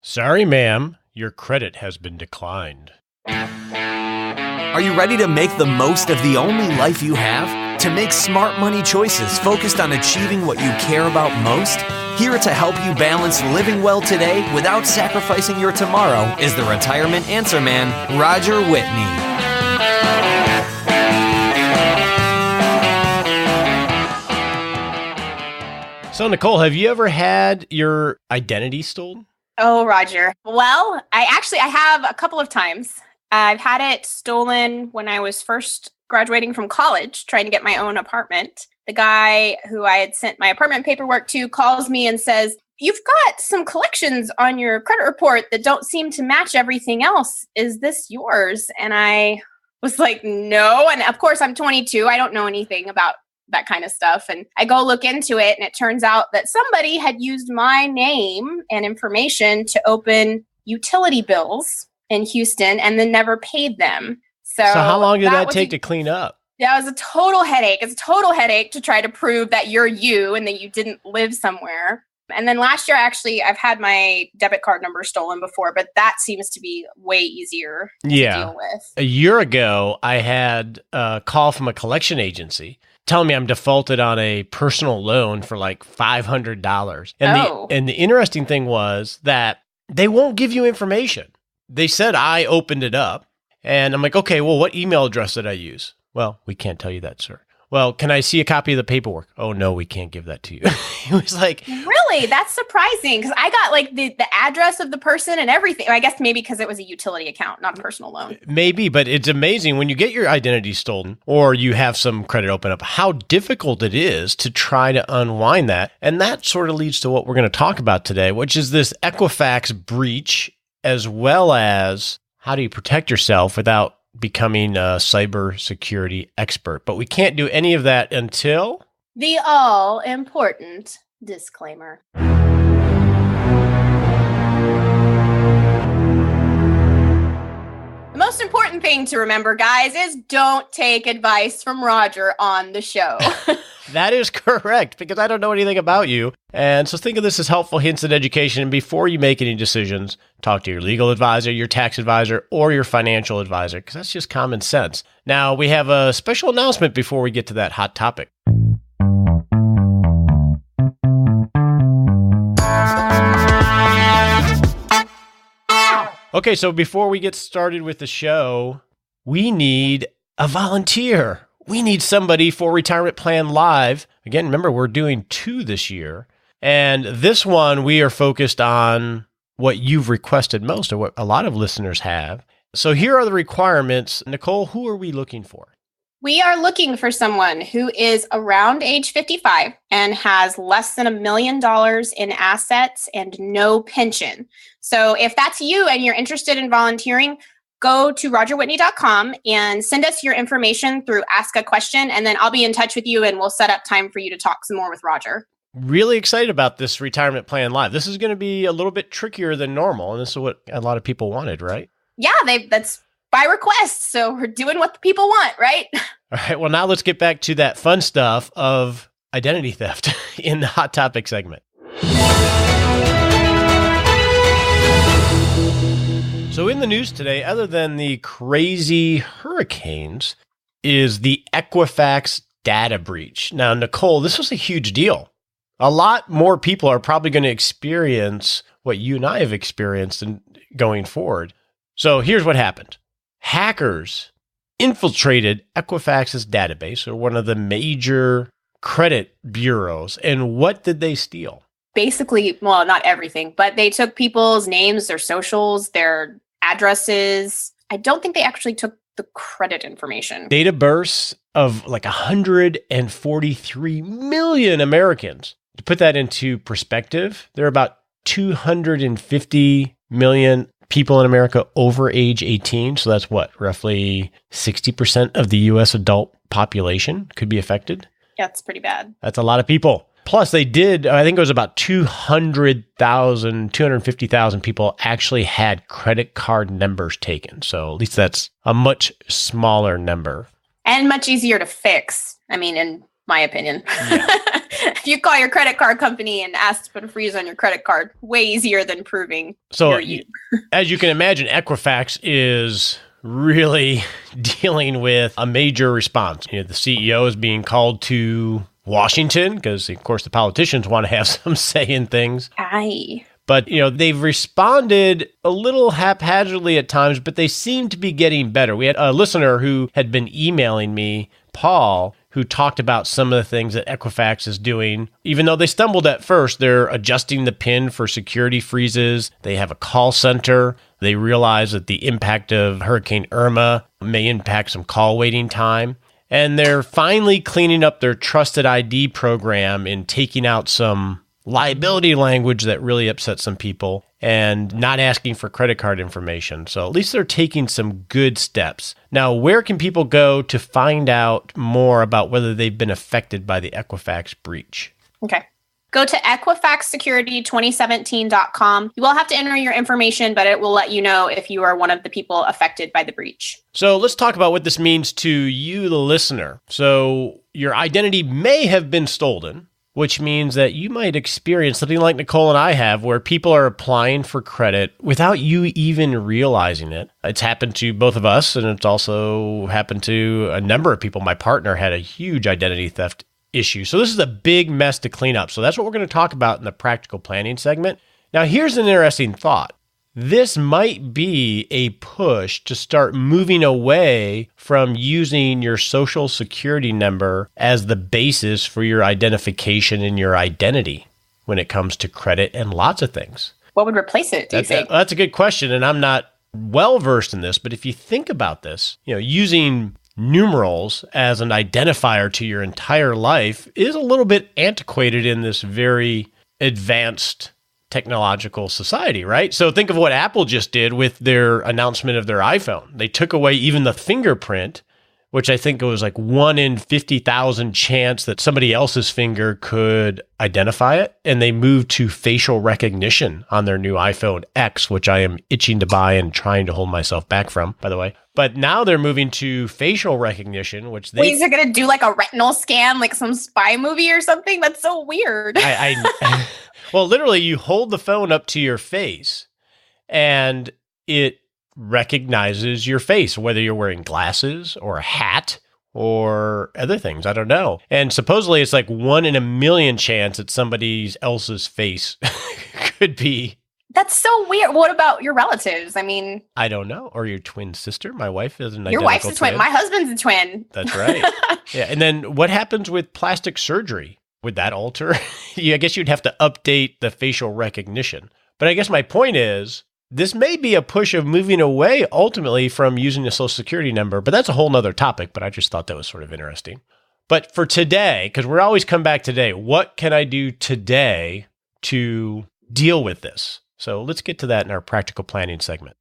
Sorry, ma'am. Your credit has been declined. Are you ready to make the most of the only life you have? To make smart money choices focused on achieving what you care about most? Here to help you balance living well today without sacrificing your tomorrow is the Retirement Answer Man, Roger Whitney. So, Nicole, have you ever had your identity stolen? Oh, Roger. Well, I have a couple of times. I've had it stolen when I was first graduating from college, trying to get my own apartment. The guy who I had sent my apartment paperwork to calls me and says, "You've got some collections on your credit report that don't seem to match everything else. Is this yours?" And I was like, "No." And of course, I'm 22. I don't know anything about that kind of stuff. And I go look into it, and it turns out that somebody had used my name and information to open utility bills in Houston and then never paid them. So how long did that take to clean up? That was a total headache. It's a total headache to try to prove that you're you and that you didn't live somewhere. And then last year, actually, I've had my debit card number stolen before, but that seems to be way easier to deal with. A year ago, I had a call from a collection agency telling me I'm defaulted on a personal loan for like $500. And the interesting thing was that they won't give you information. They said I opened it up, and I'm like, okay, well, what email address did I use? Well, we can't tell you that, sir. Well, can I see a copy of the paperwork? Oh, no, we can't give that to you. It was like... Really? That's surprising, because I got like the address of the person and everything. I guess maybe because it was a utility account, not a personal loan. Maybe, but it's amazing when you get your identity stolen or you have some credit open up, how difficult it is to try to unwind that. And that sort of leads to what we're going to talk about today, which is this Equifax breach, as well as how do you protect yourself without becoming a cybersecurity expert. But we can't do any of that until... the all-important disclaimer. The most important thing to remember, guys, is don't take advice from Roger on the show. That is correct, because I don't know anything about you. And so think of this as helpful hints and education. And before you make any decisions, talk to your legal advisor, your tax advisor, or your financial advisor, because that's just common sense. Now, we have a special announcement before we get to that hot topic. Okay, so before we get started with the show, we need a volunteer. We need somebody for Retirement Plan Live. Again, remember, we're doing 2 this year. And this one, we are focused on what you've requested most, or what a lot of listeners have. So here are the requirements. Nicole, who are we looking for? We are looking for someone who is around age 55 and has less than $1 million in assets and no pension. So if that's you and you're interested in volunteering, go to rogerwhitney.com and send us your information through Ask a Question, and then I'll be in touch with you and we'll set up time for you to talk some more with Roger. Really excited about this Retirement Plan Live. This is going to be a little bit trickier than normal, and this is what a lot of people wanted, right? Yeah, that's by request, so we're doing what the people want, right? All right, well, now let's get back to that fun stuff of identity theft in the Hot Topic segment. So in the news today, other than the crazy hurricanes, is the Equifax data breach. Now, Nicole, this was a huge deal. A lot more people are probably going to experience what you and I have experienced going forward. So here's what happened. Hackers infiltrated Equifax's database, or one of the major credit bureaus. And what did they steal? Basically, well, not everything, but they took people's names, their socials, their addresses. I don't think they actually took the credit information. Date of births of like 143 million Americans. To put that into perspective, there are about 250 million people in America over age 18. So that's what, roughly 60% of the U.S. adult population could be affected? Yeah, it's pretty bad. That's a lot of people. Plus, they did, I think it was about 250,000 people actually had credit card numbers taken. So at least that's a much smaller number. And much easier to fix, I mean, in my opinion. Yeah. If you call your credit card company and ask to put a freeze on your credit card, way easier than proving you're you. As you can imagine, Equifax is really dealing with a major response. The CEO is being called to Washington because, of course, the politicians want to have some say in things. Aye. But, they've responded a little haphazardly at times, but they seem to be getting better. We had a listener who had been emailing me, Paul, who talked about some of the things that Equifax is doing. Even though they stumbled at first, they're adjusting the PIN for security freezes. They have a call center. They realize that the impact of Hurricane Irma may impact some call waiting time. And they're finally cleaning up their trusted ID program and taking out some liability language that really upset some people and not asking for credit card information. So at least they're taking some good steps. Now, where can people go to find out more about whether they've been affected by the Equifax breach? Okay. Go to equifaxsecurity2017.com. You will have to enter your information, but it will let you know if you are one of the people affected by the breach. So let's talk about what this means to you, the listener. So your identity may have been stolen, which means that you might experience something like Nicole and I have, where people are applying for credit without you even realizing it. It's happened to both of us, and it's also happened to a number of people. My partner had a huge identity theft issue. So this is a big mess to clean up. So that's what we're going to talk about in the practical planning segment. Now, here's an interesting thought. This might be a push to start moving away from using your social security number as the basis for your identification and your identity when it comes to credit and lots of things. What would replace it, do you think? That's a good question, and I'm not well versed in this, but if you think about this, using numerals as an identifier to your entire life is a little bit antiquated in this very advanced technological society, right? So think of what Apple just did with their announcement of their iPhone. They took away even the fingerprint, which I think it was like 1 in 50,000 chance that somebody else's finger could identify it. And they moved to facial recognition on their new iPhone X, which I am itching to buy and trying to hold myself back from, by the way. But now they're moving to facial recognition, which they... Wait, is it going to do like a retinal scan, like some spy movie or something? That's so weird. Well, literally, you hold the phone up to your face and it recognizes your face, whether you're wearing glasses or a hat or other things. I don't know. And supposedly it's like 1 in a million chance that somebody else's face could be. That's so weird. What about your relatives? I mean, I don't know. Or your twin sister. My wife is an identical your wife's a twin. My husband's a twin. That's right. Yeah. And then what happens with plastic surgery? Would that alter? I guess you'd have to update the facial recognition. But I guess my point is, this may be a push of moving away ultimately from using a social security number, but that's a whole nother topic, but I just thought that was sort of interesting. But for today, because we're always come back today, what can I do today to deal with this? So let's get to that in our practical planning segment.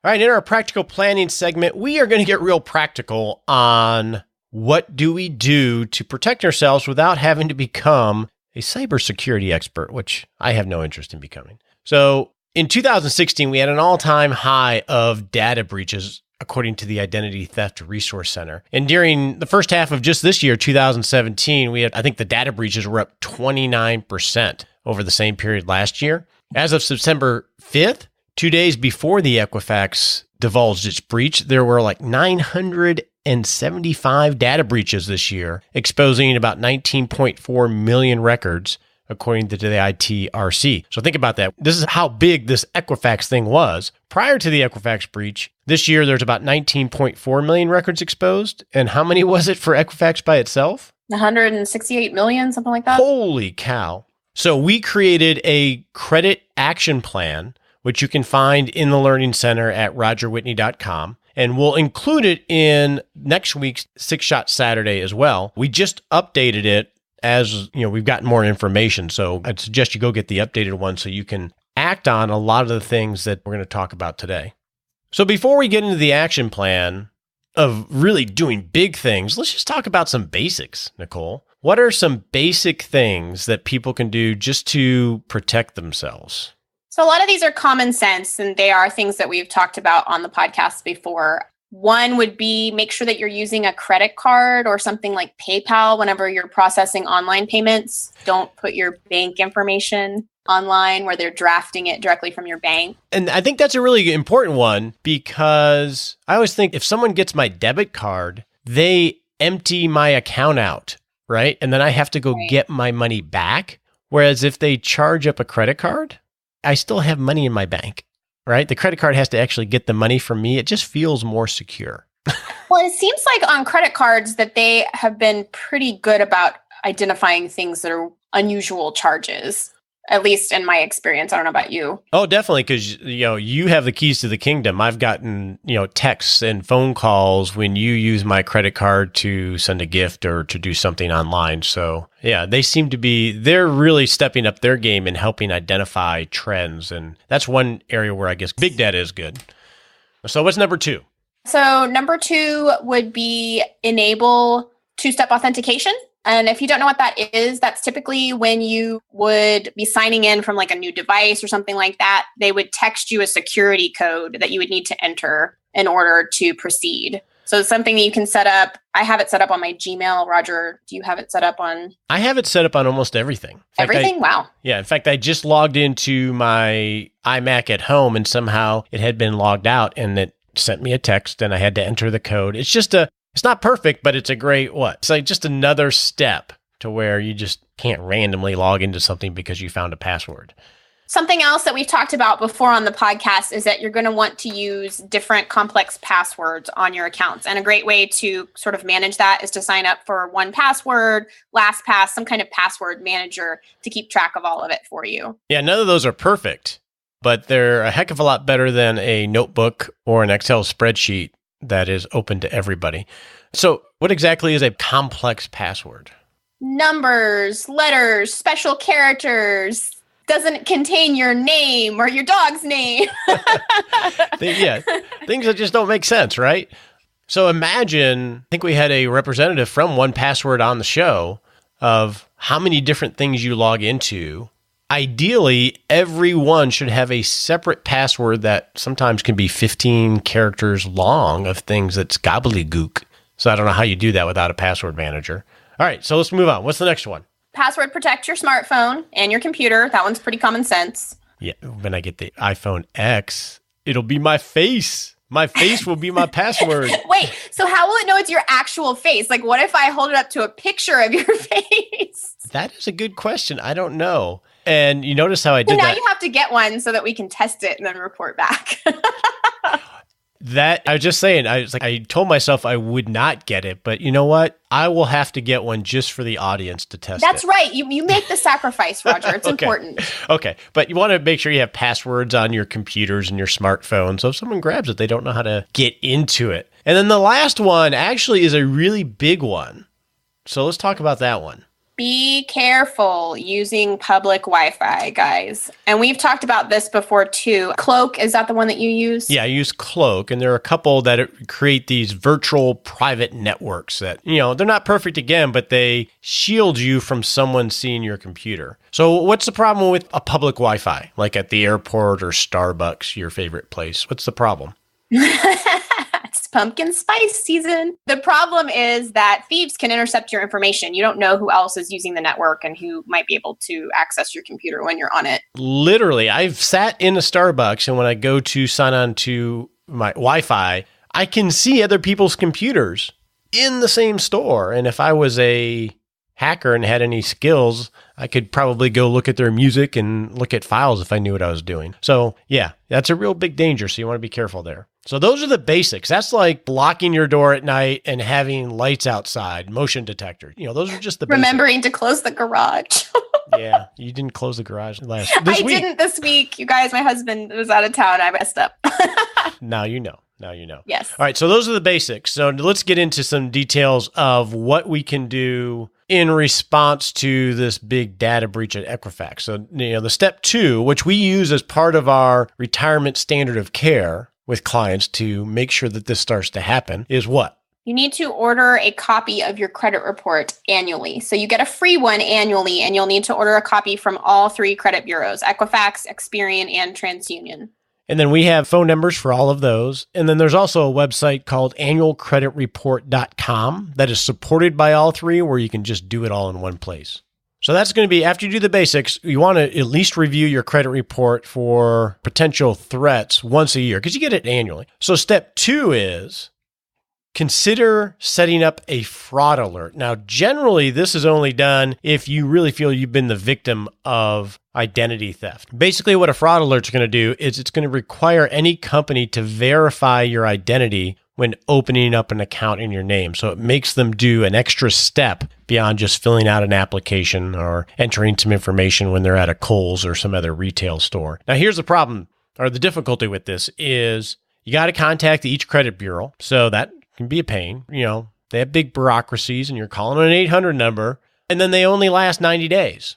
All right, in our practical planning segment, we are going to get real practical on what do we do to protect ourselves without having to become a cybersecurity expert, which I have no interest in becoming. So in 2016, we had an all-time high of data breaches, according to the Identity Theft Resource Center. And during the first half of just this year, 2017, I think the data breaches were up 29% over the same period last year. As of September 5th, 2 days before the Equifax divulged its breach, there were like 975 data breaches this year, exposing about 19.4 million records, according to the ITRC. So think about that. This is how big this Equifax thing was. Prior to the Equifax breach, this year there's about 19.4 million records exposed. And how many was it for Equifax by itself? 168 million, something like that. Holy cow. So we created a credit action plan, which you can find in the Learning Center at rogerwhitney.com. And we'll include it in next week's 6-Shot Saturday as well. We just updated it as, we've gotten more information. So I'd suggest you go get the updated one so you can act on a lot of the things that we're going to talk about today. So before we get into the action plan of really doing big things, let's just talk about some basics, Nicole. What are some basic things that people can do just to protect themselves? So a lot of these are common sense, and they are things that we've talked about on the podcast before. One would be make sure that you're using a credit card or something like PayPal whenever you're processing online payments. Don't put your bank information online where they're drafting it directly from your bank. And I think that's a really important one because I always think if someone gets my debit card, they empty my account out, right? And then I have to go get my money back. Whereas if they charge up a credit card, I still have money in my bank, right? The credit card has to actually get the money from me. It just feels more secure. Well, it seems like on credit cards that they have been pretty good about identifying things that are unusual charges, at least in my experience. I don't know about you. Oh, definitely. Because, you have the keys to the kingdom. I've gotten, texts and phone calls when you use my credit card to send a gift or to do something online. So yeah, they're really stepping up their game and helping identify trends. And that's one area where I guess big data is good. So what's number 2? So number 2 would be enable two-step authentication. And if you don't know what that is, that's typically when you would be signing in from like a new device or something like that. They would text you a security code that you would need to enter in order to proceed. So it's something that you can set up. I have it set up on my Gmail. Roger, do you have it set up on? I have it set up on almost everything. Everything? Wow. Yeah. In fact, I just logged into my iMac at home and somehow it had been logged out and it sent me a text and I had to enter the code. It's not perfect, but it's a great It's like just another step to where you just can't randomly log into something because you found a password. Something else that we've talked about before on the podcast is that you're going to want to use different complex passwords on your accounts. And a great way to sort of manage that is to sign up for 1Password, LastPass, some kind of password manager to keep track of all of it for you. Yeah, none of those are perfect, but they're a heck of a lot better than a notebook or an Excel spreadsheet that is open to everybody. So what exactly is a complex password? Numbers, letters, special characters, doesn't contain your name or your dog's name. Things that just don't make sense, right? So imagine, I think we had a representative from 1Password on the show of how many different things you log into. Ideally, everyone should have a separate password that sometimes can be 15 characters long of things that's gobbledygook. So I don't know how you do that without a password manager. All right, so let's move on. What's the next one? Password protect your smartphone and your computer. That one's pretty common sense. Yeah, when I get the iPhone X, it'll be my face. My face will be my password. Wait, so how will it know it's your actual face? Like, what if I hold it up to a picture of your face? That is a good question. I don't know. And you notice how I did that. Now you have to get one so that we can test it and then report back. That I was just saying, I told myself I would not get it, but you know what? I will have to get one just for the audience to test That's it. right. You make the sacrifice, Roger. It's important. Okay. But you want to make sure you have passwords on your computers and your smartphone. So if someone grabs it, they don't know how to get into it. And then the last one actually is a really big one. So let's talk about that one. Be careful using public Wi-Fi, guys. And we've talked about this before too. Cloak, is that the one that you use? Yeah, I use Cloak, and there are a couple that create these virtual private networks that, they're not perfect again, but they shield you from someone seeing your computer. So what's the problem with a public Wi-Fi, like at the airport or Starbucks, your favorite place? What's the problem? It's pumpkin spice season. The problem is that thieves can intercept your information. You don't know who else is using the network and who might be able to access your computer when you're on it. Literally, I've sat in a Starbucks, and when I go to sign on to my Wi-Fi, I can see other people's computers in the same store. And if I was a hacker and had any skills, I could probably go look at their music and look at files if I knew what I was doing. So yeah, that's a real big danger. So you want to be careful there. So those are the basics. That's like locking your door at night and having lights outside, motion detector. Those are just the basics. Remembering to close the garage. Yeah, you didn't close the garage this week. I didn't this week. You guys, my husband was out of town. I messed up. Now you know. Yes. All right, so those are the basics. So let's get into some details of what we can do in response to this big data breach at Equifax. So, the step 2, which we use as part of our retirement standard of care with clients to make sure that this starts to happen, is what? You need to order a copy of your credit report annually. So you get a free one annually, and you'll need to order a copy from all 3 credit bureaus, Equifax, Experian, and TransUnion. And then we have phone numbers for all of those. And then there's also a website called annualcreditreport.com that is supported by all 3, where you can just do it all in one place. So that's going to be, after you do the basics, you want to at least review your credit report for potential threats once a year, because you get it annually. So step 2 is consider setting up a fraud alert. Now, generally, this is only done if you really feel you've been the victim of identity theft. Basically, what a fraud alert is going to do is it's going to require any company to verify your identity when opening up an account in your name. So it makes them do an extra step beyond just filling out an application or entering some information when they're at a Kohl's or some other retail store. Now, here's the problem, or the difficulty with this is you got to contact each credit bureau. So that can be a pain. You know, they have big bureaucracies and you're calling an 800 number, and then they only last 90 days.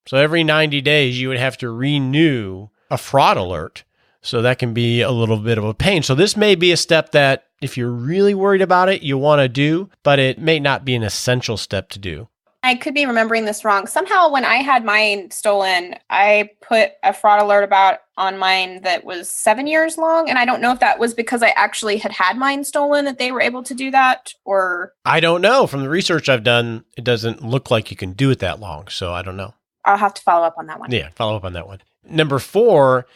So every 90 days, you would have to renew a fraud alert. So that can be a little bit of a pain. So this may be a step that if you're really worried about it, you want to do, but it may not be an essential step to do. I could be remembering this wrong. Somehow when I had mine stolen, I put a fraud alert on mine that was 7 years long. And I don't know if that was because I actually had mine stolen that they were able to do that, or... I don't know. From the research I've done, it doesn't look like you can do it that long. So I don't know. I'll have to follow up on that one. Yeah, follow up on that one. Number 4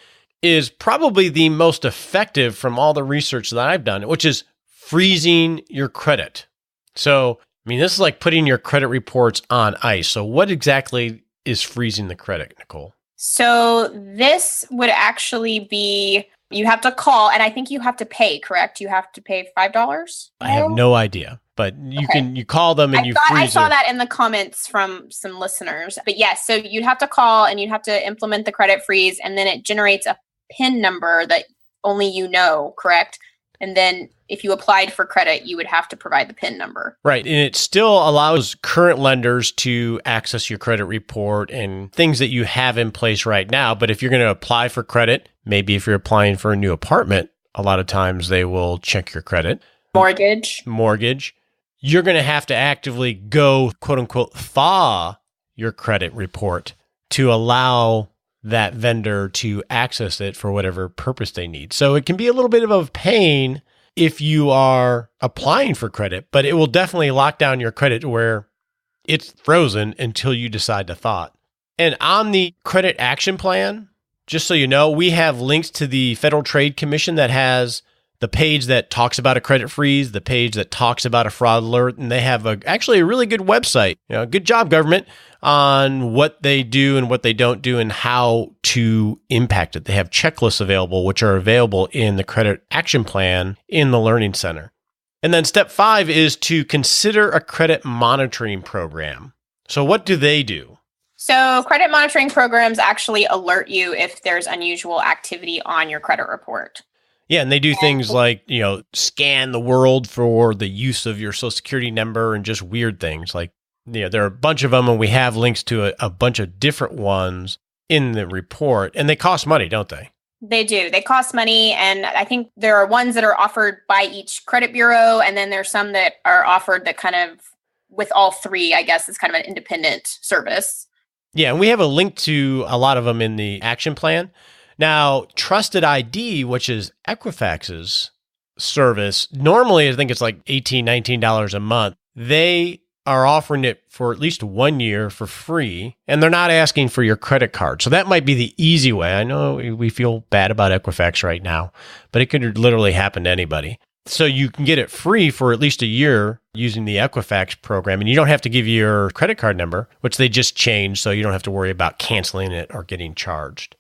is probably the most effective from all the research that I've done, which is freezing your credit. So, I mean, this is like putting your credit reports on ice. So what exactly is freezing the credit, Nicole? So this would actually be, you have to call, and I think you have to pay, correct? You have to pay $5? I have no idea, but you call them and freeze I saw that in the comments from some listeners. But yes, so you'd have to call and you'd have to implement the credit freeze, and then it generates a PIN number that only you know, correct? And then if you applied for credit, you would have to provide the PIN number. Right. And it still allows current lenders to access your credit report and things that you have in place right now. But if you're going to apply for credit, maybe if you're applying for a new apartment, a lot of times they will check your credit. Mortgage. You're going to have to actively go, quote unquote, thaw your credit report to allow that vendor to access it for whatever purpose they need. So it can be a little bit of a pain if you are applying for credit, but it will definitely lock down your credit to where it's frozen until you decide to thaw it. And on the credit action plan, just so you know, we have links to the Federal Trade Commission that has the page that talks about a credit freeze, the page that talks about a fraud alert, and they have actually a really good website. You know, good job, government, on what they do and what they don't do and how to impact it. They have checklists available, which are available in the credit action plan in the Learning Center. And then step 5 is to consider a credit monitoring program. So what do they do? So credit monitoring programs actually alert you if there's unusual activity on your credit report. Yeah, and they do things like, you know, scan the world for the use of your Social Security number and just weird things. Like, you know, there are a bunch of them, and we have links to a bunch of different ones in the report, and they cost money, don't they? They do. They cost money, and I think there are ones that are offered by each credit bureau, and then there's some that are offered that kind of, with all 3, I guess, is kind of an independent service. Yeah, and we have a link to a lot of them in the action plan. Now, Trusted ID, which is Equifax's service, normally I think it's like $18, $19 a month. They are offering it for at least 1 year for free, and they're not asking for your credit card. So that might be the easy way. I know we feel bad about Equifax right now, but it could literally happen to anybody. So you can get it free for at least a year using the Equifax program, and you don't have to give your credit card number, which they just changed, so you don't have to worry about canceling it or getting charged.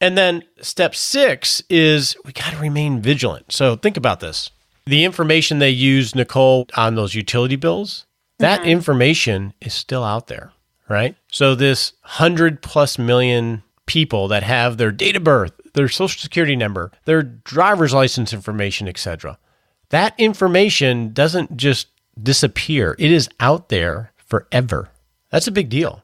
And then step 6 is we got to remain vigilant. So think about this. The information they use, Nicole, on those utility bills, that information is still out there, right? So this 100+ million people that have their date of birth, their Social Security number, their driver's license information, etc. That information doesn't just disappear. It is out there forever. That's a big deal.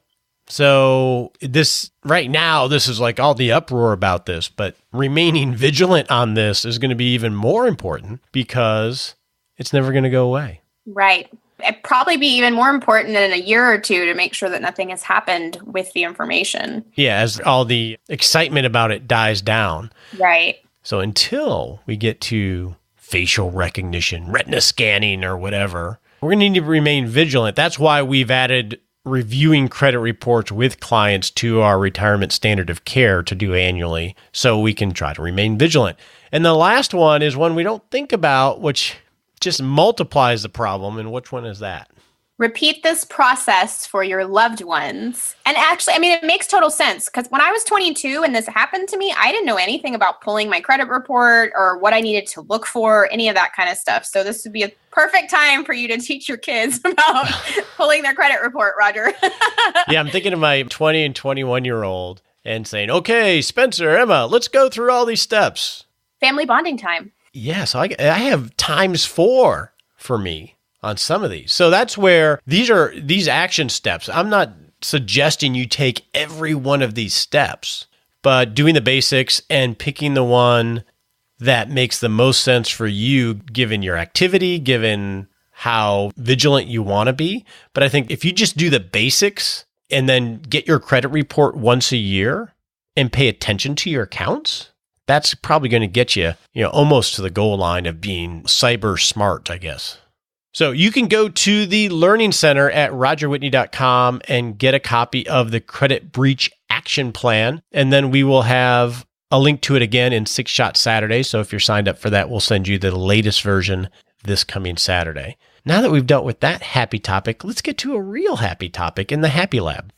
So this right now, this is like all the uproar about this, but remaining vigilant on this is going to be even more important because it's never going to go away. Right. It'd probably be even more important in a year or two to make sure that nothing has happened with the information. Yeah, as all the excitement about it dies down. Right. So until we get to facial recognition, retina scanning, or whatever, we're going to need to remain vigilant. That's why we've added reviewing credit reports with clients to our retirement standard of care to do annually so we can try to remain vigilant. And the last one is one we don't think about, which just multiplies the problem. And which one is that? Repeat this process for your loved ones. And actually, I mean, it makes total sense because when I was 22 and this happened to me, I didn't know anything about pulling my credit report or what I needed to look for, any of that kind of stuff. So this would be a perfect time for you to teach your kids about pulling their credit report, Roger. Yeah, I'm thinking of my 20 and 21-year-old and saying, okay, Spencer, Emma, let's go through all these steps. Family bonding time. Yeah, so I have ×4 for me on some of these. So that's where these action steps. I'm not suggesting you take every one of these steps, but doing the basics and picking the one that makes the most sense for you, given your activity, given how vigilant you want to be. But I think if you just do the basics and then get your credit report once a year and pay attention to your accounts, that's probably going to get you, almost to the goal line of being cyber smart, I guess. So you can go to the Learning Center at rogerwhitney.com and get a copy of the Credit Breach Action Plan. And then we will have a link to it again in 6-Shot Saturday. So if you're signed up for that, we'll send you the latest version this coming Saturday. Now that we've dealt with that happy topic, let's get to a real happy topic in the Happy Lab.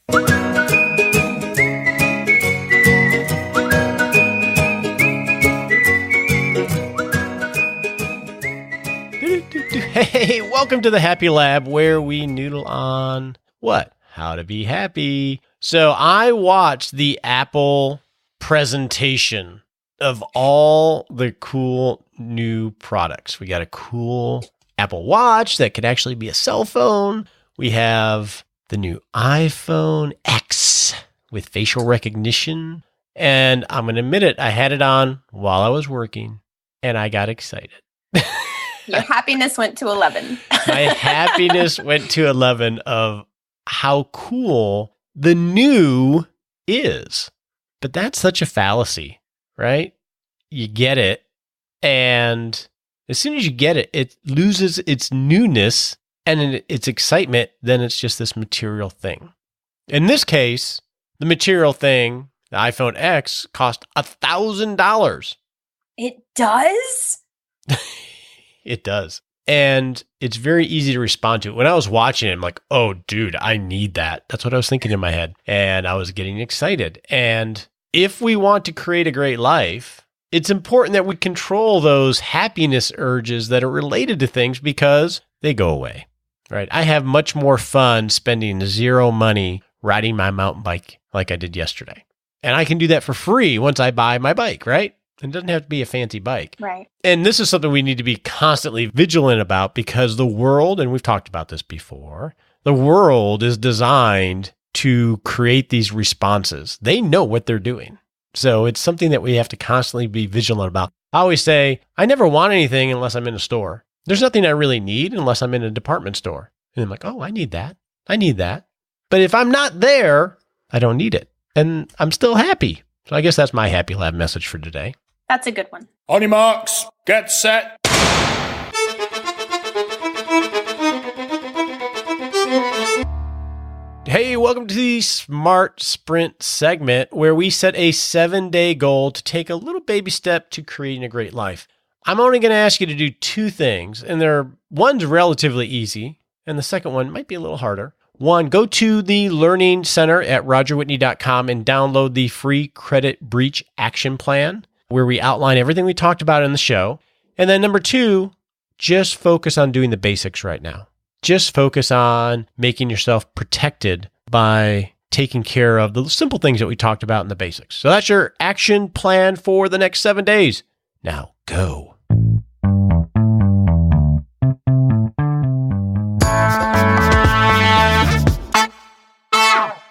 Hey, welcome to the Happy Lab, where we noodle on what? How to be happy. So I watched the Apple presentation of all the cool new products. We got a cool Apple Watch that could actually be a cell phone. We have the new iPhone X with facial recognition. And I'm going to admit it, I had it on while I was working and I got excited. Your happiness went to 11. My happiness went to 11 of how cool the new is. But that's such a fallacy, right? You get it, and as soon as you get it, it loses its newness and its excitement. Then it's just this material thing. In this case, the material thing, the iPhone X, cost $1,000. It does? It does. And it's very easy to respond to it. When I was watching it, I'm like, oh, dude, I need that. That's what I was thinking in my head. And I was getting excited. And if we want to create a great life, it's important that we control those happiness urges that are related to things because they go away, right? I have much more fun spending zero money riding my mountain bike like I did yesterday. And I can do that for free once I buy my bike, right? It doesn't have to be a fancy bike. Right. And this is something we need to be constantly vigilant about because the world, and we've talked about this before, the world is designed to create these responses. They know what they're doing. So it's something that we have to constantly be vigilant about. I always say, I never want anything unless I'm in a store. There's nothing I really need unless I'm in a department store. And I'm like, oh, I need that. I need that. But if I'm not there, I don't need it. And I'm still happy. So I guess that's my Happy Lab message for today. That's a good one. On your marks, get set. Hey, welcome to the Smart Sprint segment where we set a 7-day goal to take a little baby step to creating a great life. I'm only going to ask you to do 2 things, and one's relatively easy, and the second one might be a little harder. One, go to the Learning Center at rogerwhitney.com and download the free Credit Breach Action Plan, where we outline everything we talked about in the show. And then number 2, just focus on doing the basics right now. Just focus on making yourself protected by taking care of the simple things that we talked about in the basics. So that's your action plan for the next 7 days. Now go.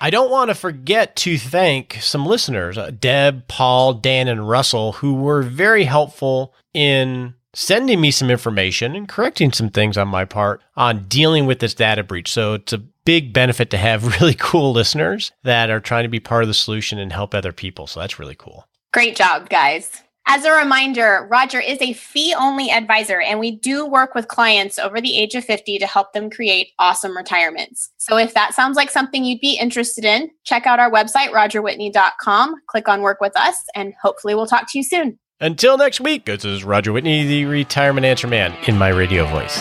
I don't want to forget to thank some listeners, Deb, Paul, Dan, and Russell, who were very helpful in sending me some information and correcting some things on my part on dealing with this data breach. So it's a big benefit to have really cool listeners that are trying to be part of the solution and help other people. So that's really cool. Great job, guys. As a reminder, Roger is a fee-only advisor, and we do work with clients over the age of 50 to help them create awesome retirements. So if that sounds like something you'd be interested in, check out our website, rogerwhitney.com, click on Work With Us, and hopefully we'll talk to you soon. Until next week, this is Roger Whitney, the Retirement Answer Man, in my radio voice.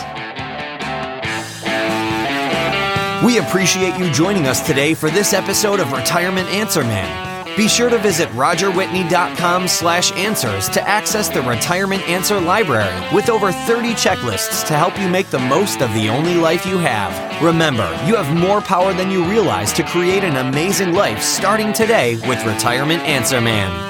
We appreciate you joining us today for this episode of Retirement Answer Man. Be sure to visit rogerwhitney.com/answers to access the Retirement Answer Library with over 30 checklists to help you make the most of the only life you have. Remember, you have more power than you realize to create an amazing life starting today with Retirement Answer Man.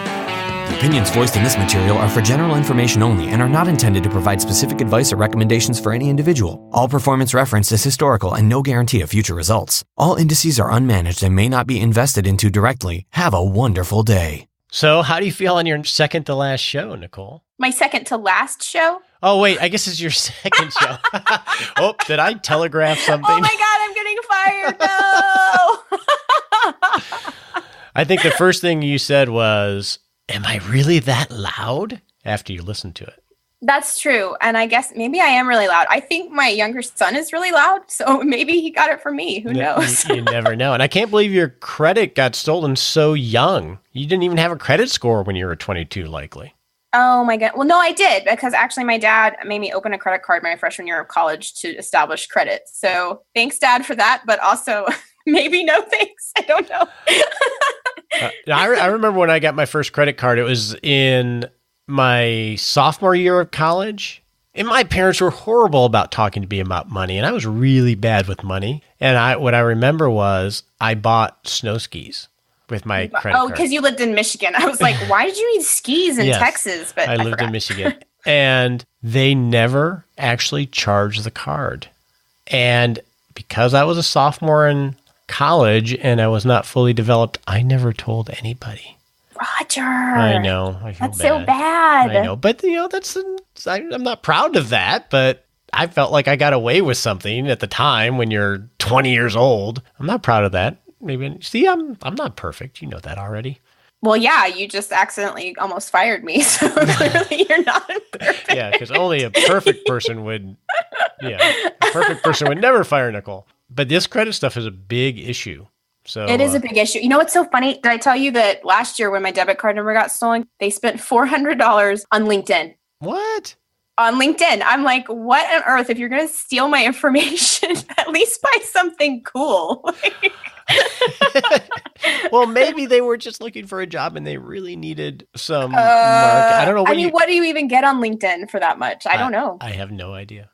The opinions voiced in this material are for general information only and are not intended to provide specific advice or recommendations for any individual. All performance referenced is historical and no guarantee of future results. All indices are unmanaged and may not be invested into directly. Have a wonderful day. So how do you feel on your second to last show, Nicole? My second to last show? Oh, wait, I guess it's your second show. Oh, did I telegraph something? Oh my God, I'm getting fired. No. I think the first thing you said was, am I really that loud? After you listened to it. That's true. And I guess maybe I am really loud. I think my younger son is really loud. So maybe he got it from me. Who knows? You never know. And I can't believe your credit got stolen so young. You didn't even have a credit score when you were 22, likely. Oh my God. Well, no, I did, because actually my dad made me open a credit card my freshman year of college to establish credit. So thanks, Dad, for that. But also maybe no thanks. I don't know. I remember when I got my first credit card, it was in my sophomore year of college. And my parents were horrible about talking to me about money. And I was really bad with money. And what I remember was I bought snow skis with my credit card. Oh, because you lived in Michigan. I was like, why did you need skis in Texas? But I lived in Michigan. And they never actually charged the card. And because I was a sophomore in college and I was not fully developed, I never told anybody. Roger. I know. I feel That's so bad. I know. But, I'm not proud of that, but I felt like I got away with something at the time when you're 20 years old. I'm not proud of that. Maybe. See, I'm not perfect. You know that already. Well, yeah, you just accidentally almost fired me. So clearly you're not perfect. Yeah, because only a perfect person would, a perfect person would never fire Nicole. But this credit stuff is a big issue. So it is a big issue. You know what's so funny? Did I tell you that last year when my debit card number got stolen, they spent $400 on LinkedIn? What? On LinkedIn. I'm like, what on earth? If you're going to steal my information, at least buy something cool. Well, maybe they were just looking for a job and they really needed some market. I don't know. What do you even get on LinkedIn for that much? I don't know. I have no idea.